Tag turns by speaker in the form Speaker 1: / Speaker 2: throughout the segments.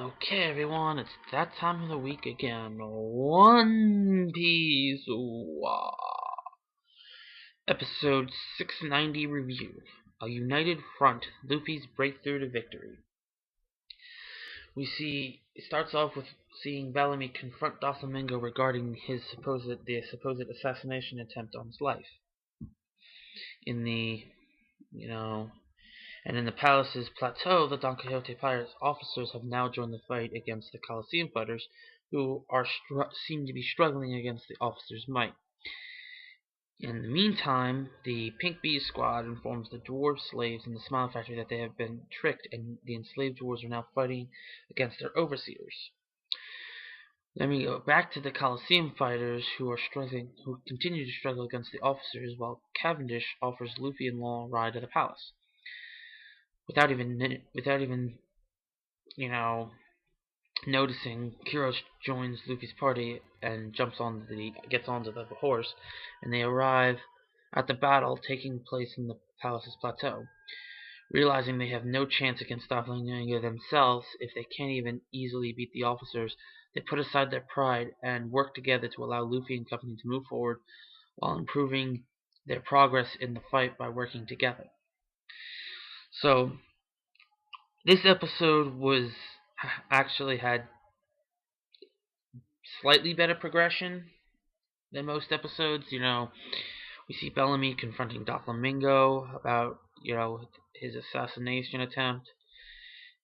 Speaker 1: Okay, everyone, it's that time of the week again. One Piece Episode 690 review. A united front, Luffy's breakthrough to victory. It starts off with seeing Bellamy confront Doflamingo regarding the supposed assassination attempt on his life. In the, and in the palace's plateau, the Don Quixote pirates officers have now joined the fight against the Colosseum fighters, who seem to be struggling against the officers' might. In the meantime, the Pink Bees squad informs the dwarf slaves in the Smile Factory that they have been tricked, and the enslaved dwarves are now fighting against their overseers. Then we go back to the Colosseum fighters, who continue to struggle against the officers, while Cavendish offers Luffy and Law a ride to the palace. Without even noticing, Kiros joins Luffy's party and gets onto the horse, and they arrive at the battle taking place in the palace's plateau. Realizing they have no chance against Doflamingo themselves, if they can't even easily beat the officers, they put aside their pride and work together to allow Luffy and company to move forward while improving their progress in the fight by working together. So, this episode actually had slightly better progression than most episodes. We see Bellamy confronting Doflamingo about, his assassination attempt,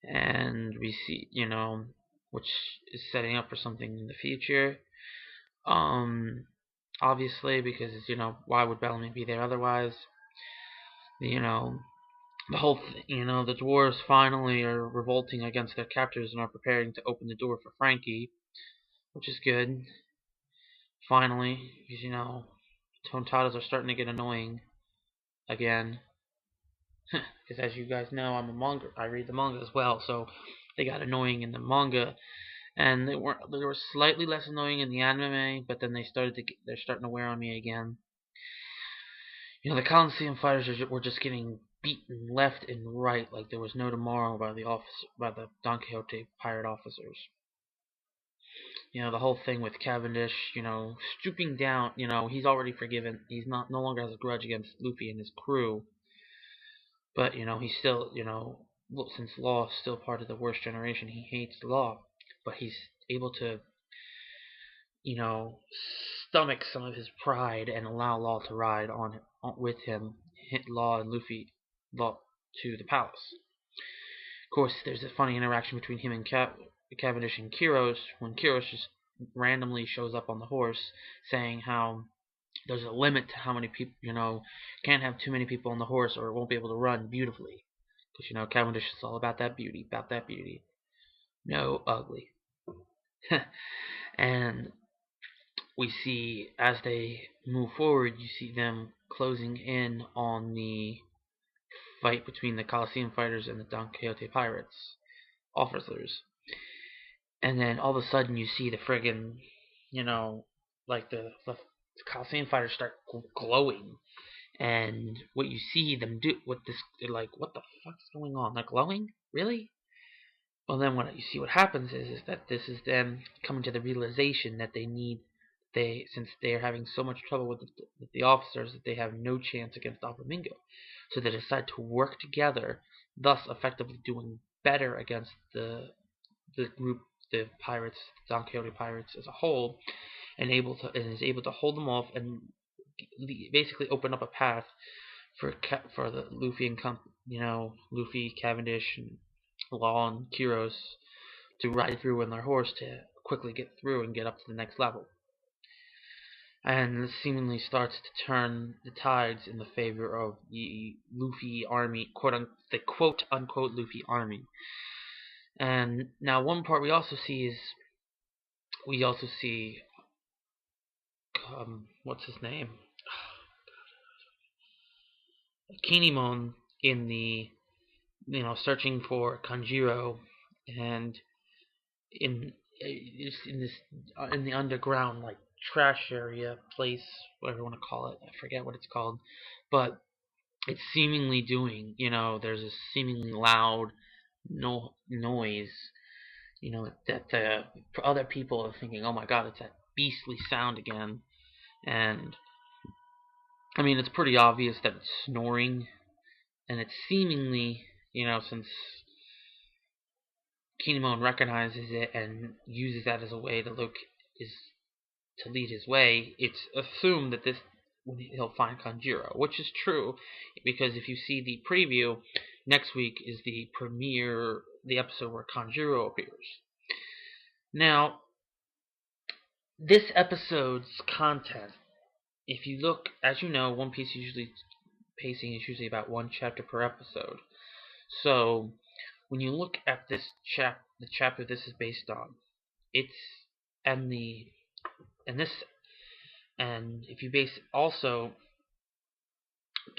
Speaker 1: and we see, which is setting up for something in the future. Obviously, because, why would Bellamy be there otherwise? The whole the dwarves finally are revolting against their captors and are preparing to open the door for Frankie, which is good. Finally, because, Tontadas are starting to get annoying again. Because as you guys know, I read the manga as well, so they got annoying in the manga, and they were slightly less annoying in the anime, but then they're starting to wear on me again. The Colosseum fighters were just getting beaten left and right like there was no tomorrow by the Don Quixote pirate officers. The whole thing with Cavendish, stooping down, he's already forgiven. He's no longer has a grudge against Luffy and his crew. But, he's still, since Law is still part of the worst generation, he hates Law. But he's able to, stomach some of his pride and allow Law to ride with him, hit Law and Luffy to the palace. Of course, there's a funny interaction between him and Cavendish and Kiros, when Kiros just randomly shows up on the horse, saying how there's a limit to how many people, can't have too many people on the horse or it won't be able to run beautifully. Because, Cavendish is all about that beauty. No ugly. And we see, as they move forward, you see them closing in on the fight between the Colosseum fighters and the Don Quixote pirates officers. And then all of a sudden you see the friggin', like the Colosseum fighters start glowing. And what you see them do with this, they're like, what the fuck's going on? They're glowing? Really? Well, then what you see what happens is that this is them coming to the realization that since they are having so much trouble with the officers, that they have no chance against Doflamingo. So they decide to work together, thus effectively doing better against the group, the pirates, the Don Quixote pirates as a whole, and is able to hold them off and basically open up a path for the Luffy and Luffy, Cavendish, and Law and Kiros to ride through on their horse to quickly get through and get up to the next level. And this seemingly starts to turn the tides in the favor of the Luffy army, the quote unquote Luffy army. And now one part we also see what's his name? Kinemon in the searching for Kanjiro, and in the underground, like, trash area place, whatever you want to call it. I forget what it's called, but it's seemingly doing, there's a seemingly loud noise that other people are thinking, oh my god, it's that beastly sound again. And I mean, it's pretty obvious that it's snoring, and it's seemingly, since Kinemon recognizes it and uses that as a way to lead his way, it's assumed that he'll find Kanjiro, which is true, because if you see the preview, next week is the episode where Kanjiro appears. Now, this episode's content, if you look, as you know, One Piece pacing is usually about one chapter per episode. So when you look at the chapter this is based on, it's and if you also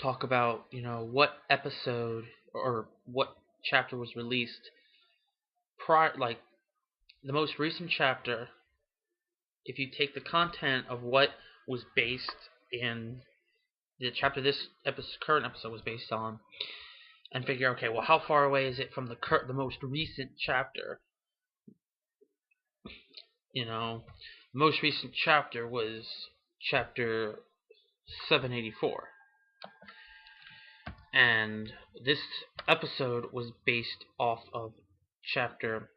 Speaker 1: talk about what episode or what chapter was released prior, like the most recent chapter, if you take the content of what was based in the chapter this current episode was based on, and figure, okay, well, how far away is it from the most recent chapter? The most recent chapter was chapter 784, and this episode was based off of chapter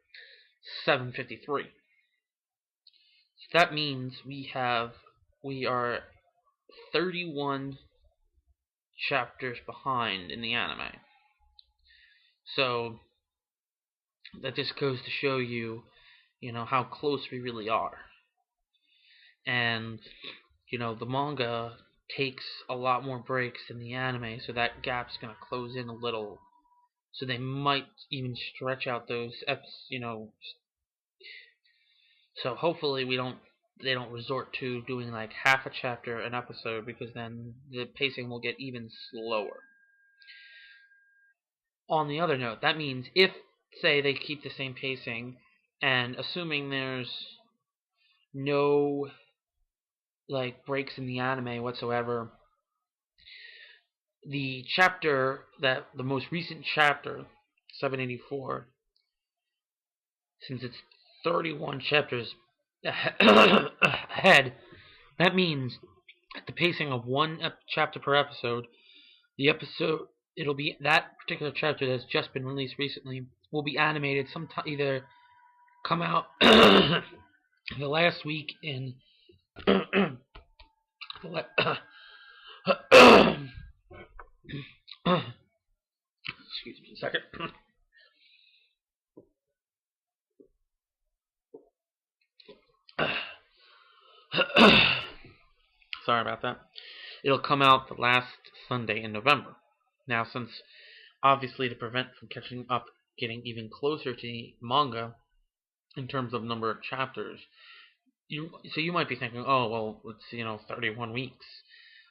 Speaker 1: 753. So that means we are 31 chapters behind in the anime. So that just goes to show you, how close we really are. And, the manga takes a lot more breaks than the anime, so that gap's going to close in a little. So they might even stretch out those episodes, So hopefully they don't resort to doing like half a chapter an episode, because then the pacing will get even slower. On the other note, that means if, say, they keep the same pacing, and assuming there's no breaks in the anime whatsoever, the most recent chapter, 784, since it's 31 chapters ahead, that means at the pacing of one chapter per episode, it'll be that particular chapter that's just been released recently will be animated sometime, either come out the last week in excuse me a second. Sorry about that. It'll come out the last Sunday in November. Now, since obviously to prevent from catching up, getting even closer to the manga in terms of number of chapters, you might be thinking, oh well, it's 31 weeks.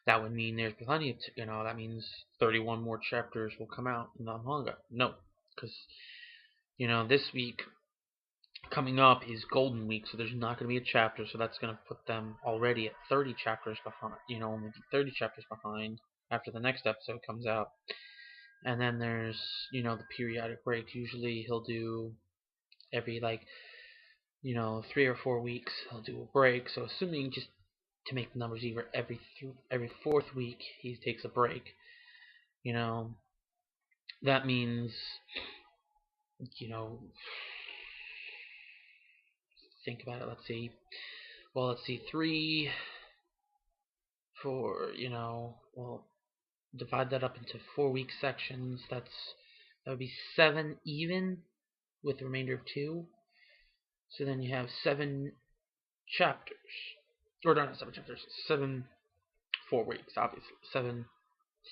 Speaker 1: That would mean there's plenty of that means 31 more chapters will come out in the manga. No, because this week coming up is Golden Week, so there's not going to be a chapter, so that's going to put them already at 30 chapters behind. Only 30 chapters behind after the next episode comes out. And then there's the periodic break. Usually he'll do every 3 or 4 weeks he'll do a break. So assuming, just to make the numbers even, every fourth week he takes a break. That means think about it. Let's see, 3, 4. Divide that up into 4-week sections. That would be 7 even, with the remainder of 2. So then you have 7 chapters, or not 7 chapters, 7 4 weeks, obviously 7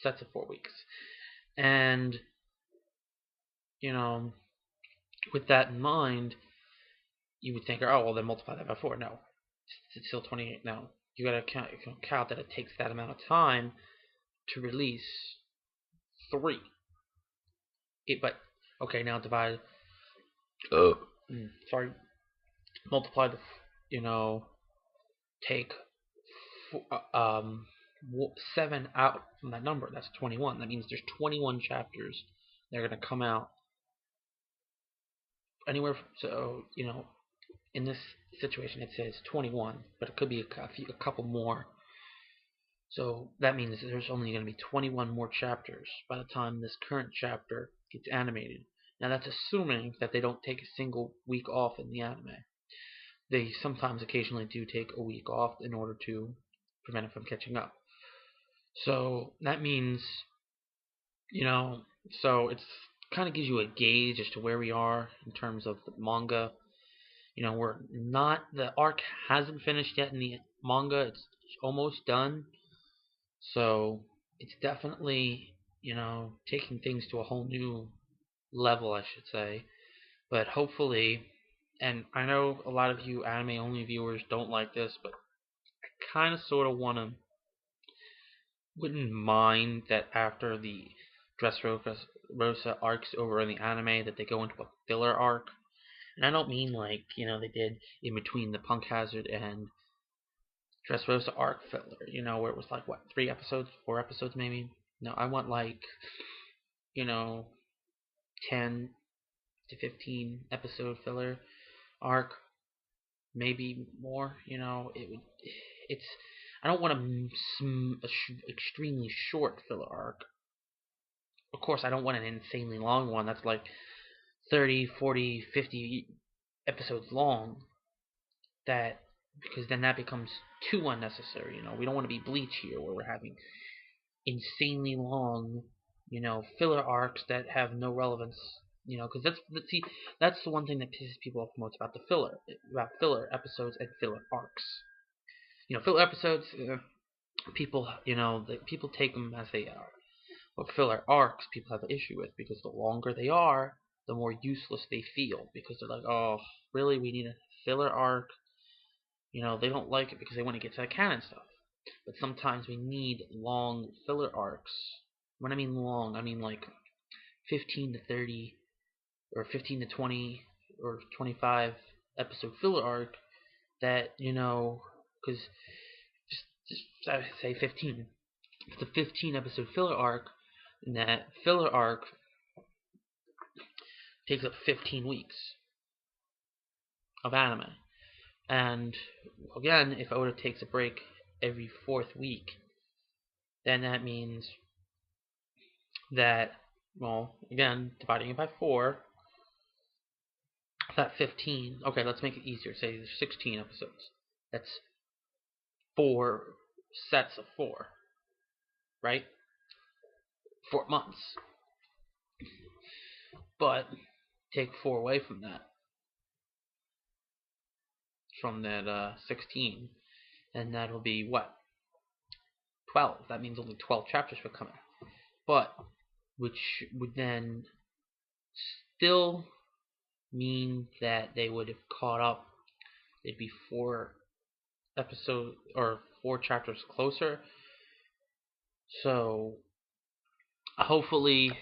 Speaker 1: sets of 4 weeks, and with that in mind, you would think, oh well, then multiply that by 4. No, it's still 28. No, you got to count that it takes that amount of time to release 3. But okay, now divide. Multiply take 7 out from that number. That's 21. That means there's 21 chapters that are going to come out anywhere. So in this situation, it says 21, but it could be a couple more. So that means there's only going to be 21 more chapters by the time this current chapter gets animated. Now that's assuming that they don't take a single week off in the anime. They sometimes occasionally do take a week off in order to prevent it from catching up. So that means, so it's kind of gives you a gauge as to where we are in terms of the manga. We're not, the arc hasn't finished yet in the manga. It's almost done. So it's definitely, taking things to a whole new level, I should say. But hopefully, and I know a lot of you anime only viewers don't like this, but I kind of sort of wouldn't mind that after the Dressrosa arc's over in the anime, that they go into a filler arc. And I don't mean like, they did in between the Punk Hazard and Dressrosa arc filler, where it was like, what, 3 episodes, 4 episodes maybe? No, I want like, 10 to 15 episode filler arc, maybe more. It's I don't want extremely short filler arc. Of course, I don't want an insanely long one that's like 30, 40, 50 episodes long. Because then that becomes too unnecessary. We don't want to be Bleach here, where we're having insanely long, filler arcs that have no relevance. Because that's the one thing that pisses people off most about filler episodes and filler arcs. Filler episodes, people, people take them as they are. But filler arcs, people have an issue with, because the longer they are, the more useless they feel, because they're like, oh, really, we need a filler arc. They don't like it because they want to get to the canon stuff. But sometimes we need long filler arcs. When I mean long, I mean like 15 to 30 or 15 to 20 or 25 episode filler arc that, because just say 15. It's a 15 episode filler arc, and that filler arc takes up 15 weeks of anime. And again, if Oda takes a break every 4th week, then that means that, well, again, dividing it by 4, that 15. Okay, let's make it easier. Say there's 16 episodes. That's 4 sets of 4, right? 4 months. But take 4 away from that, from that 16, and that'll be what? 12. That means only 12 chapters will come out. But which would then still mean that they would have caught up. They'd be 4 episodes or 4 chapters closer. So hopefully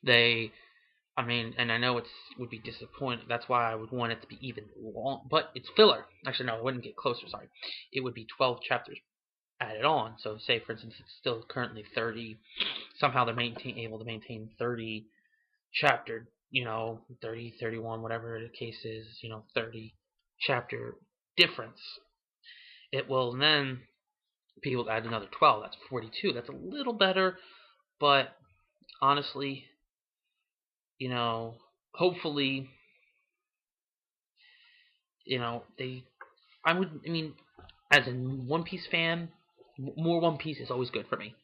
Speaker 1: they, and I know it would be disappointing. That's why I would want it to be even long. But it's filler. Actually, no, it wouldn't get closer. Sorry, it would be 12 chapters added on. So say, for instance, it's still currently 30. Somehow they're able to maintain 30 chapter, 30, 31, whatever the case is, 30 chapter difference. It will then be able to add another 12. That's 42. That's a little better, but honestly, hopefully, as a One Piece fan, more One Piece is always good for me.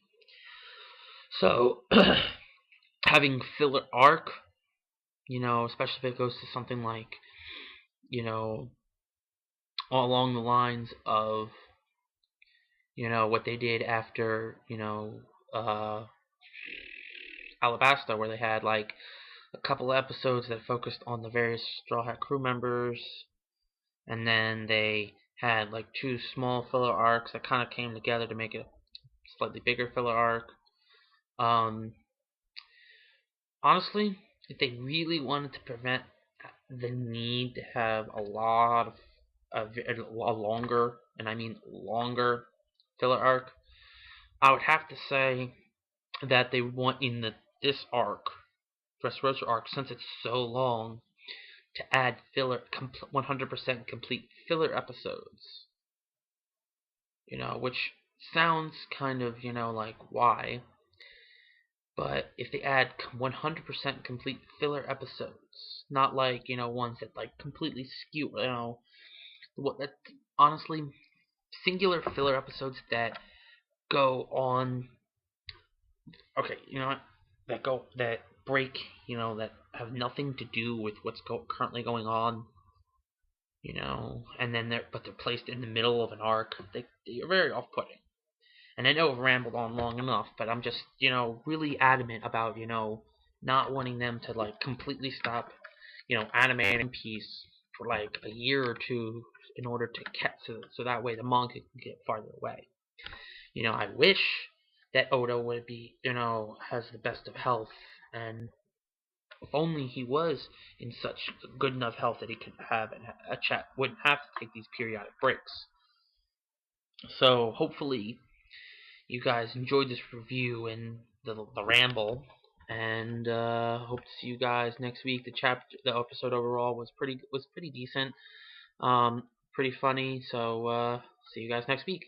Speaker 1: So, having filler arc, especially if it goes to something like, along the lines of, what they did after, Alabasta, where they had like a couple episodes that focused on the various Straw Hat crew members, and then they had like 2 small filler arcs that kind of came together to make it a slightly bigger filler arc. Honestly, if they really wanted to prevent the need to have a longer, and I mean longer, filler arc, I would have to say that they want in this arc, Dressrosa arc, since it's so long, to add 100% complete filler episodes. Which sounds kind of, like why. But if they add 100% complete filler episodes, not like, ones that like completely skew, what that honestly, singular filler episodes that go on, okay, that break, that have nothing to do with what's currently going on, and then they're placed in the middle of an arc. They're very off-putting. And I know I've rambled on long enough, but I'm just, really adamant about, not wanting them to like completely stop, animating in Piece for like a year or two in order to catch, so that way the manga can get farther away. I wish that Oda would be, has the best of health, and if only he was in such good enough health that he could have a chat, wouldn't have to take these periodic breaks. So hopefully you guys enjoyed this review and the ramble, and hope to see you guys next week. The episode overall was pretty decent, pretty funny. So see you guys next week.